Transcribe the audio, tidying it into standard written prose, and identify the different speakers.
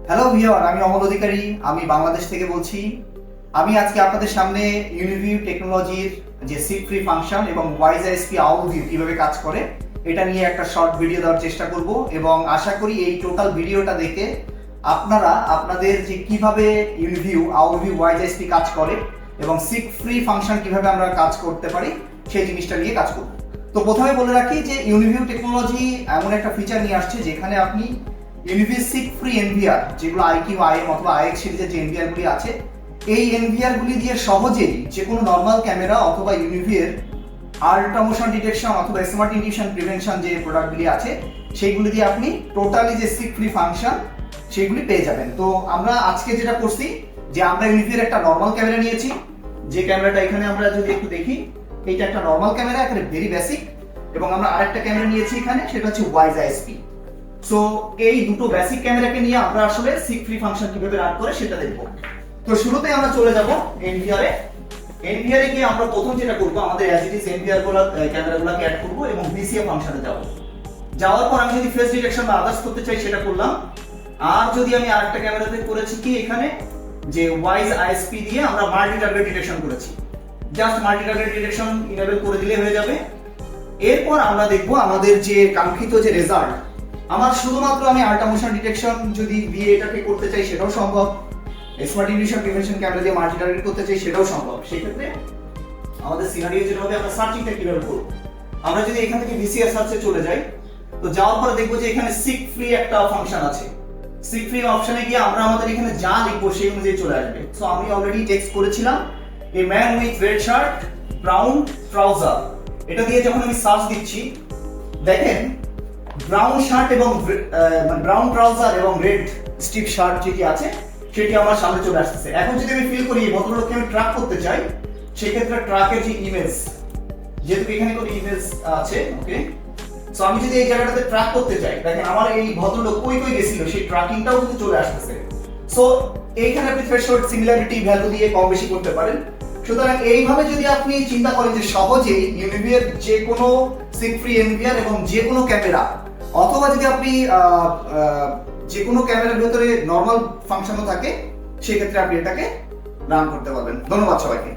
Speaker 1: Hello viewer, আমি অমল অধিকারী, আমি বাংলাদেশ থেকে বলছি। আমি আজকে আপনাদের সামনে ইউনিভিউ টেকনোলজির যে সিক ফ্রি ফাংশন এবং ওয়াইজ আইএসপি আউল ভিউ কিভাবে কাজ করে এটা নিয়ে একটা শর্ট ভিডিও দেওয়ার চেষ্টা করব এবং আশা করি এই টোটাল ভিডিওটা দেখে আপনারা আপনাদের যে কিভাবে ইউনিভিউ আউল ভিউ ওয়াইজ আইএসপি কাজ করে এবং সিক ফ্রি ফাংশন কিভাবে আমরা কাজ করতে পারি সেই জিনিসটা নিয়ে কাজ করব। তো প্রথমে বলে রাখি যে ইউনিভিউ টেকনোলজি এমন একটা ফিচার নিয়ে আসছে যেখানে আপনি ইউনিভিউ সিক ফ্রি এনভিআর, যেগুলো আইকিউ আইএম অথবা আইএক্স সিরিজের যে এনভিআর গুলি আছে, এই এনভিআর গুলি দিয়ে সহজেই যে কোনো নর্মাল ক্যামেরা অথবা ইউনিভিউর আল্ট্রা মোশন ডিটেকশন অথবা স্মার্ট ইন্ডিউশন প্রিভেনশন যে প্রোডাক্টগুলি আছে সেইগুলি দিয়ে আপনি টোটালি যে সিক ফ্রি ফাংশন সেইগুলি পেয়ে যাবেন। তো আমরা আজকে যেটা করছি যে আমরা ইউনিভিউর একটা নর্মাল ক্যামেরা নিয়েছি, যে ক্যামেরাটা এখানে আমরা যদি একটু দেখি, এইটা একটা নর্মাল ক্যামেরা, এখানে ভেরি বেসিক, এবং আমরা আরেকটা ক্যামেরা নিয়েছি এখানে, সেটা হচ্ছে ওয়াইজ আইএসপি। সো এই দুটো বেসিক ক্যামেরাকে নিয়ে আমরা আসলে সিক ফ্রি ফাংশন কিভাবে রান করে সেটা দেখব। তো শুরুতে আমরা চলে যাব এনভিআর এ। এনভিআর এ গিয়ে আমরা প্রথম যেটা করব, আমাদের অ্যাজ ইট ইজ এনভিআর গুলো ক্যামেরাগুলোকে অ্যাড করব এবং বিসিএ ফাংশনে যাব। যাওয়ার পর আমি যদি ফেস ডিটেকশন বা আদার্স করতে চাই সেটা করলাম। আর যদি আমি আরেকটা ক্যামেরাতে করেছি কি, এখানে যে ওয়াইজ আইএসপি দিয়ে আমরা মাল্টি টার্গেট ডিটেকশন করেছি, just multi target detection enable করে দিলে হয়ে যাবে। এরপর আমরা দেখব আমাদের যে কাঙ্ক্ষিত যে রেজাল্ট, আমার শুধুমাত্র আমি আল্ট্রা মোশন ডিটেকশন যদি দিয়ে এটাকে করতে চাই সেটাও সম্ভব, স্মার্ট ইন্ডিউশন প্রিভেনশন ক্যামেরা দিয়ে মাল্টি টার্গেট করতে চাই সেটাও সম্ভব। সেক্ষেত্রে আমাদের সিনারিও যেটা হবে, আমরা সার্চিংটা কিভাবে করব। আমরা যদি এখান থেকে ভিসিআর সার্চে চলে যাই, তো যাওয়ার পরে দেখবো যে এখানে সিক ফ্রি একটা ফাংশন আছে। সিক ফ্রি অপশনে গিয়ে আমরা আমাদের এখানে যা লিখবো সেই অনুযায়ী চলে আসবে। সো আমি অলরেডি টেক্সট করেছিলাম a man with red shirt brown trouser, এটা দিয়ে যখন আমি সার্চ দিচ্ছি, দেখেন ব্রাউন শার্ট এবং ব্রাউন ট্রাউজার এবং রেড স্ট্রিপ শার্ট যেটি আছে সেটি আমার সামনে চলে আসতেছে। এখন যদি আমি ফিল করি এই ভদ্রলোককে আমি ট্র্যাক করতে চাই, সেক্ষেত্রে ট্র্যাকের যে ইমেজ, যেহেতু এখানে কোনো ইমেজ আছে, ওকে, সো আমি যদি এই জায়গাটাতে ট্র্যাক করতে চাই, দেখেন আমার এই ভদ্রলোক কই কই গেছিল সেই ট্র্যাকিংটাও কিন্তু চলে আসতেছে। সো এইখানে আপনি থ্রেশহোল্ড সিমিলারিটি ভ্যালু দিয়ে কম বেশি করতে পারেন। সুতরাং এইভাবে যদি আপনি চিন্তা করেন যে সহজেই ইউনিভিউর যে কোনো সিক ফ্রি এনভিআর এবং যে কোনো ক্যামেরা, অথবা যদি আপনি যে কোনো ক্যামেরার ভেতরে নর্মাল ফাংশনও থাকে, সেক্ষেত্রে আপনি এটাকে রান করতে পারবেন। ধন্যবাদ সবাইকে।